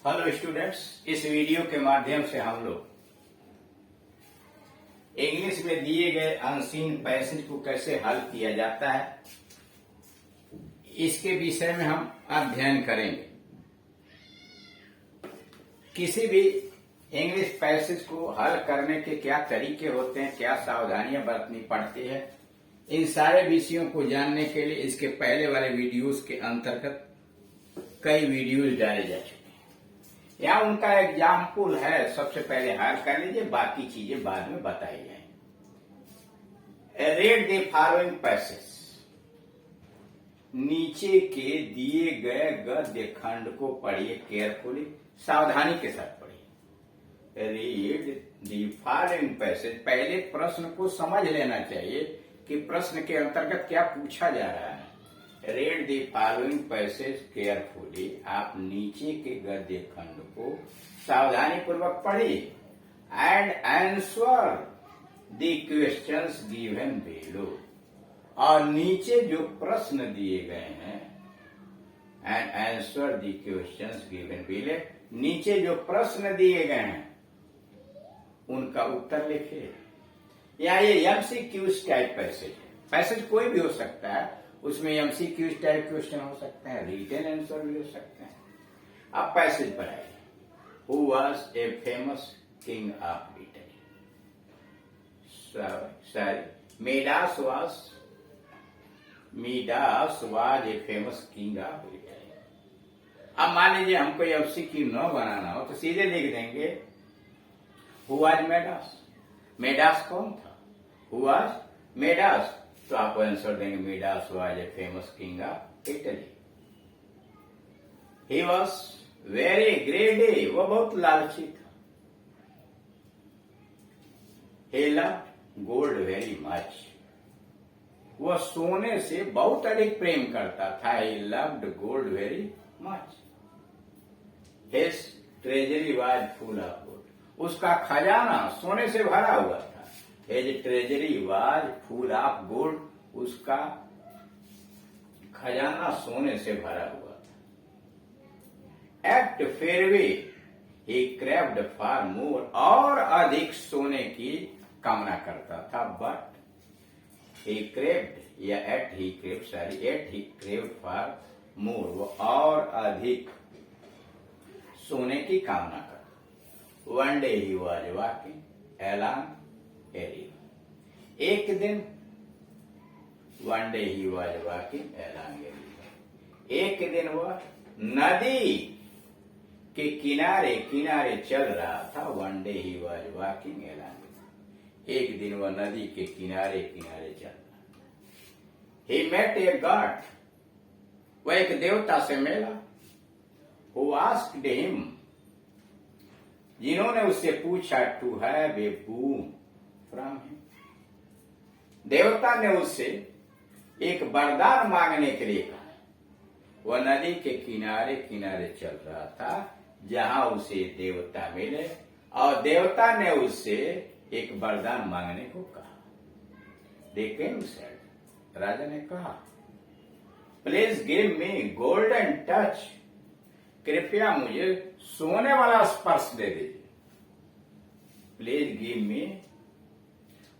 Hello students, इस video के माध्यम से हम लोग इंग्लिश में दिए गए अनसीन पैसेज को कैसे हल किया जाता है इसके विषय में हम अध्ययन करेंगे। किसी भी इंग्लिश पैसेज को हल करने के क्या तरीके होते हैं, क्या सावधानियां बरतनी पड़ती है, इन सारे विषयों को जानने के लिए इसके पहले वाले वीडियोस के अंतर्गत कई वीडियोस डाले जा चुके हैं। यहाँ उनका एग्जाम्पल है, सबसे पहले हल कर लीजिए, बाकी चीजें बाद में बताई जाएंगी। रीड द फॉलोइंग पैसेज, नीचे के दिए गए गद्य खंड को पढ़िए केयरफुली, सावधानी के साथ पढ़िए। रीड द फॉलोइंग पैसेज, पहले प्रश्न को समझ लेना चाहिए कि प्रश्न के अंतर्गत क्या पूछा जा रहा है। Read the following passage carefully, आप नीचे के गद्य खंड को सावधानी पूर्वक पढ़िए। And answer the questions given below, और नीचे जो प्रश्न दिए गए हैं, and answer the questions given below, नीचे जो प्रश्न दिए गए हैं उनका उत्तर लिखिए। या ये एमसीक्यूज टाइप पैसेज है। पैसेज कोई भी हो सकता है, उसमें एमसीक्यूज टाइप क्वेश्चन हो सकते हैं, रिटन आंसर भी हो सकते हैं। अब पैसेज पढ़ाइए। Who was a famous king of Italy? Sorry, Midas was a famous king of Italy. अब मान लीजिए हमको एमसीक्यू न बनाना हो तो सीधे लिख देंगे हु वाज मिडास। मिडास कौन था? हु वाज मिडास, तो आपको आंसर देंगे Midas was a famous king of Italy. He was very greedy, वो बहुत लालची था। He loved gold very much, वह सोने से बहुत अधिक प्रेम करता था। He loved gold very much. His treasury was full of gold, उसका खजाना सोने से भरा हुआ था। His treasury was full of gold, उसका खजाना सोने से भरा हुआ था। At fairway he craved for more, और अधिक सोने की कामना करता था। बट ही क्रेव्ड, या at he craved for more, वो और अधिक सोने की कामना करता। One day he was walking along a river, एक दिन one day he was walking along a river, एक दिन वह नदी के किनारे किनारे चल रहा था। One day he was walking along, एक दिन वह नदी के किनारे किनारे चल रहा था। ही मेट ए गॉड, वह एक देवता से मिला। हु आस्क्ड हिम, जिन्होंने उससे पूछा to have a boon from him, देवता ने उससे एक वरदान मांगने के लिए कहा। वह नदी के किनारे किनारे चल रहा था जहां उसे देवता मिले, और देवता ने उससे एक वरदान मांगने को कहा। द किंग सेड, राजा ने कहा, please give me golden touch, कृपया मुझे सोने वाला स्पर्श दे दीजिए। Please give me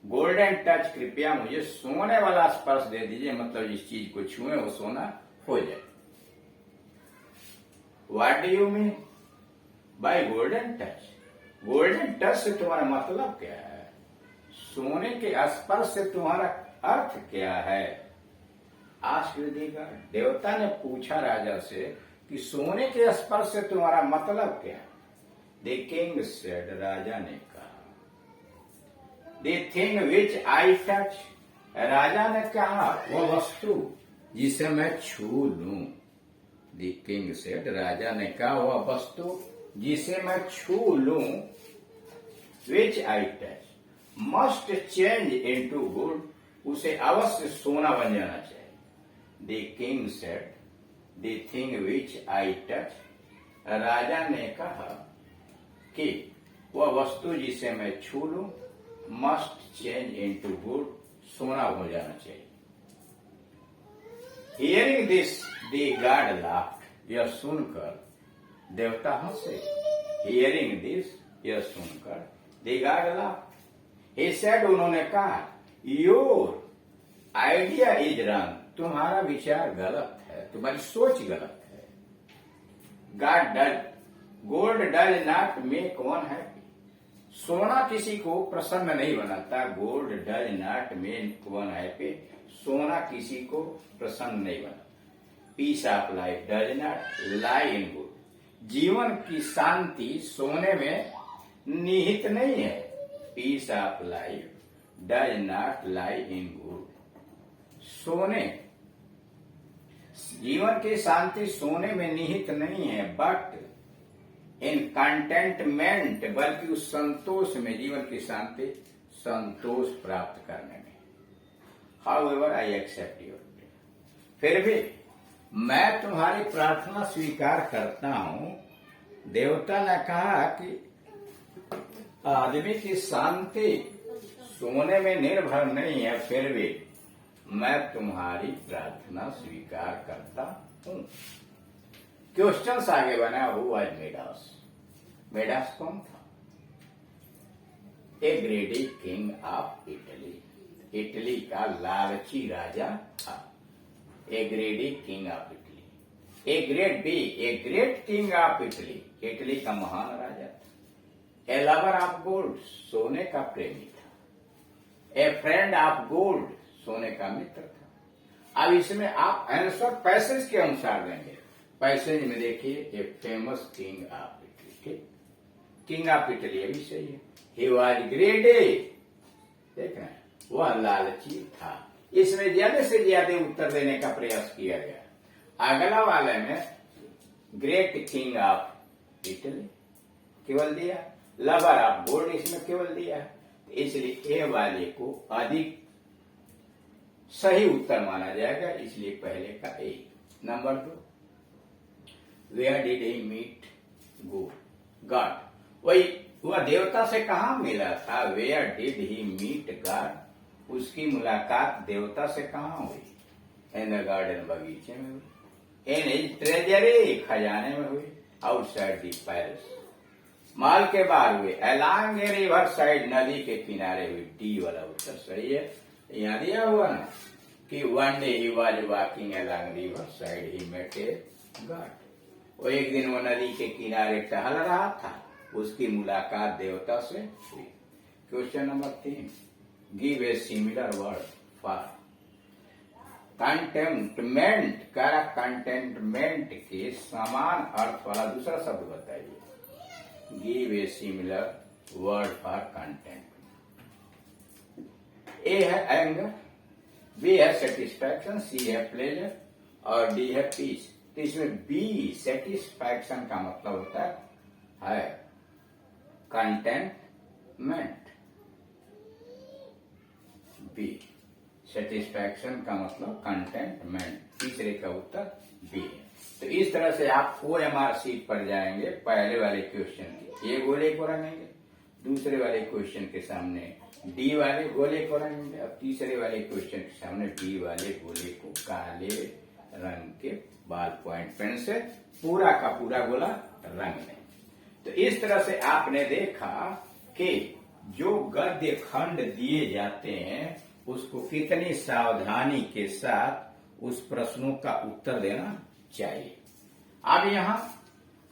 golden touch, कृपया मुझे सोने वाला स्पर्श दे दीजिए, मतलब जिस चीज को छुए वो सोना हो जाए। What do you mean by golden touch? Golden touch से तुम्हारा मतलब क्या है? सोने के स्पर्श से तुम्हारा अर्थ क्या है? आस्क्ड द गॉड, देवता ने पूछा राजा से कि सोने के स्पर्श से तुम्हारा मतलब क्या है? द किंग सेड, राजा ने कहा, the thing which I touch, राजा ने कहा वह वस्तु जिसे मैं छू लूं। द किंग सेड, राजा ने कहा वह वस्तु जिसे मैं छू लूं, which I touch must change into gold, उसे अवश्य सोना बन जाना चाहिए। The king said, the thing which I touch, राजा ने कहा कि वह वस्तु जिसे मैं छू लूं मस्ट चेंज इनटू गोल्ड, सोना हो जाना चाहिए। Hearing this the God laughed, यह सुनकर देवता हंसे। हियरिंग दिस, यह सुनकर, दे गॉड लाफ्ड। ही सेड, उन्होंने कहा, योर आइडिया इज रॉन्ग, तुम्हारा विचार गलत है, तुम्हारी सोच गलत है। Gold does not make one happy, सोना किसी को प्रसन्न नहीं बनाता। Gold does not make one happy, सोना किसी को प्रसन्न नहीं बनाता। Peace of life does not lie in gold, जीवन की शांति सोने में निहित नहीं है। Peace of life does not lie in gold, सोने, जीवन की शांति सोने में निहित नहीं है, बट इन कंटेंटमेंट, बल्कि उस संतोष में, जीवन की शांति संतोष प्राप्त करने में। However I accept your prayer, फिर भी मैं तुम्हारी प्रार्थना स्वीकार करता हूं। देवता ने कहा कि आदमी की शांति सोने में निर्भर नहीं है, फिर भी मैं तुम्हारी प्रार्थना स्वीकार करता हूं। क्वेश्चन आगे बना, हु वाज मिडास, मिडास कौन था? A greedy king of Italy, Italy का लालची राजा था। A greedy king of Italy, a great king of Italy, Italy का महान राजा था। ए लवर ऑफ गोल्ड, सोने का प्रेमी था। ए फ्रेंड ऑफ गोल्ड, सोने का मित्र था। अब इसमें आप आंसर पैसेज के अनुसार देंगे। पैसेज में देखिए, ए फेमस किंग ऑफ इटली, ठीक, किंग ऑफ इटली अभी सही है। ही वॉज ग्रेडी, देख रहे हैं, वह लालची था। इसमें ज्यादा से ज्यादा उत्तर देने का प्रयास किया गया। अगला वाले में ग्रेट किंग ऑफ इटली केवल दिया, लवर ऑफ गोल्ड इसमें केवल दिया, इसलिए ए वाले को अधिक सही उत्तर माना जाएगा, इसलिए पहले का A. Number 2, where did he meet God, वही वह देवता से कहा मिला था। Where did he meet God, उसकी मुलाकात देवता से कहा हुई? इन द गार्डन, बगीचे में हुई। इन हिज ट्रेजरी, खजाने में हुई। आउटसाइड दी पैलेस, महल के बाहर हुए। अलोंग ए रिवर साइड, नदी के किनारे हुई। डी वाला उत्तर सही है। यहाँ दिया हुआ ना कि one day he was walking along river side, he met a god. वो एक दिन वो नदी के किनारे टहल रहा था, उसकी मुलाकात देवता से हुई। Question number 3, give a similar word for contentment. क्या कंटेंटमेंट के समान अर्थ वाला दूसरा शब्द बताइए। Give a similar word for content. A है एंगर, बी है सेटिस्फैक्शन, सी है प्लेजर और डी है पीस। तो इसमें बी सेटिस्फैक्शन का मतलब होता है कंटेंटमेंट। बी सेटिस्फैक्शन का मतलब कंटेंटमेंट, तीसरे का उत्तर बी है। तो इस तरह से आप OMR शीट पर जाएंगे, पहले वाले क्वेश्चन के ए गोले को रखेंगे, दूसरे वाले क्वेश्चन के सामने डी वाले गोले को रखेंगे और तीसरे वाले क्वेश्चन के सामने बी वाले गोले को काले रंग के बाल पॉइंट पेन से पूरा का पूरा गोला रंग लें। तो इस तरह से आपने देखा कि जो गद्य खंड दिए जाते हैं उसको कितनी सावधानी के साथ उस प्रश्नों का उत्तर देना चाहिए। अब यहाँ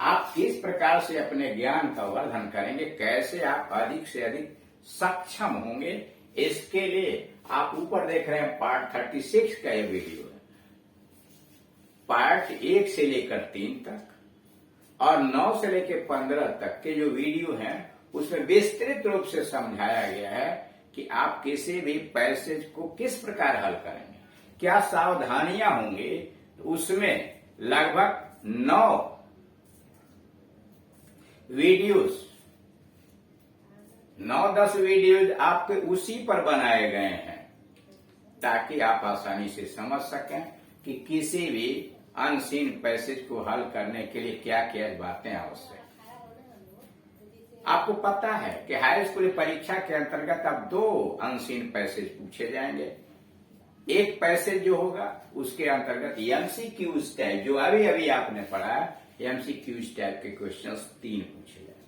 आप किस प्रकार से अपने ज्ञान का वर्धन करेंगे, कैसे आप अधिक से अधिक सक्षम होंगे, इसके लिए आप ऊपर देख रहे हैं पार्ट 36 का ये वीडियो है। पार्ट 1 से लेकर 3 तक और 9 से लेकर 15 तक के जो वीडियो हैं उसमें विस्तृत रूप से समझाया गया है कि आप किसी भी पैसेज को किस प्रकार हल करेंगे, क्या सावधानियां होंगी। तो उसमें लगभग 9 वीडियोस, 9-10 वीडियोज आपके उसी पर बनाए गए हैं ताकि आप आसानी से समझ सकें कि किसी भी अनसीन पैसेज को हल करने के लिए क्या क्या बातें आवश्यक। आपको पता है कि हाई स्कूल परीक्षा के अंतर्गत अब 2 अनसीन पैसेज पूछे जाएंगे। एक पैसेज जो होगा उसके अंतर्गत MCQs टाइप, जो अभी अभी आपने पढ़ा एमसीक्यूज टाइप के क्वेश्चंस 3 पूछे जाए।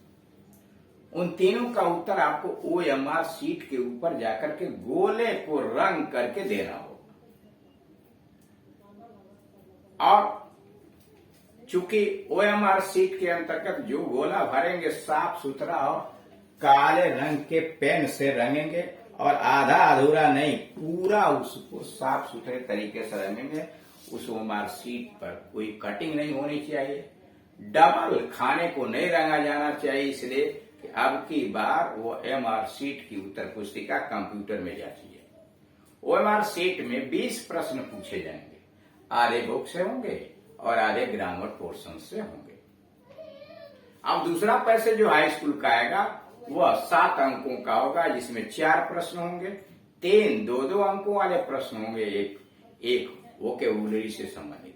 उन तीनों का उत्तर आपको ओएमआर शीट के ऊपर जाकर के गोले को रंग करके देना होगा। और चूंकि ओएमआर शीट के अंतर्गत जो गोला भरेंगे साफ सुथरा और काले रंग के पेन से रंगेंगे, और आधा अधूरा नहीं, पूरा उसको साफ सुथरे तरीके से रंगेंगे। उस ओएमआर शीट पर कोई कटिंग नहीं होनी चाहिए, डबल खाने को नहीं रंगा जाना चाहिए, इसलिए कि अब की बार वो एमआर शीट की उत्तर पुस्तिका कंप्यूटर में जाती है। ओएमआर शीट में 20 प्रश्न पूछे जाएंगे, आधे बुक से होंगे और आधे ग्रामर पोर्शन से होंगे। अब दूसरा पैसेज जो हाई स्कूल का आएगा वह 7 अंकों का होगा, जिसमें 4 प्रश्न होंगे, 3 2-2 अंकों वाले प्रश्न होंगे, एक वोकैबुलरी से संबंधित।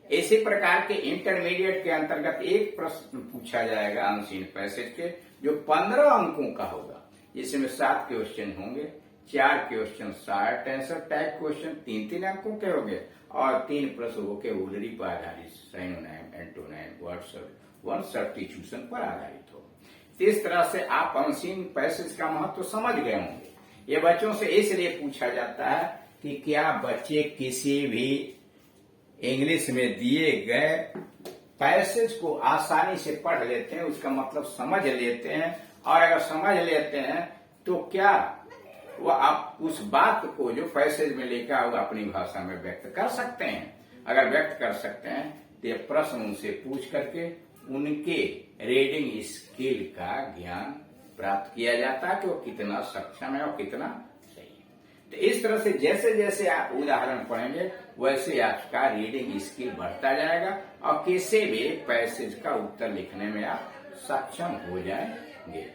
इसी प्रकार के इंटरमीडिएट के अंतर्गत एक प्रश्न पूछा जाएगा अनसीन पैसेज के, जो 15 अंकों का होगा, जिसमें 7 क्वेश्चन होंगे, 4 question short answer type question 3-3 अंकों के होंगे, और 3 प्रश्न वोकैबुलरी पर आधारित, साइनोनाइम, एंटोनाइम, वर्ड सब्स्टिट्यूशन पर आधारित हो। इस तरह से आप अनसीन पैसेज का महत्व समझ गए होंगे। ये बच्चों से इसलिए पूछा जाता है कि क्या बच्चे किसी भी इंग्लिश में दिए गए पैसेज को आसानी से पढ़ लेते हैं, उसका मतलब समझ लेते हैं, और अगर समझ लेते हैं तो क्या वो आप उस बात को जो पैसेज में लिखा हुआ अपनी भाषा में व्यक्त कर सकते हैं। अगर व्यक्त कर सकते हैं तो ये प्रश्न उनसे पूछ करके उनके रीडिंग स्किल का ज्ञान प्राप्त किया जाता है कि वो कितना सक्षम है और कितना सही है। तो इस तरह से जैसे जैसे आप उदाहरण पढ़ेंगे वैसे आपका रीडिंग स्किल बढ़ता जाएगा, और किसी भी पैसेज का उत्तर लिखने में आप सक्षम हो जाएंगे।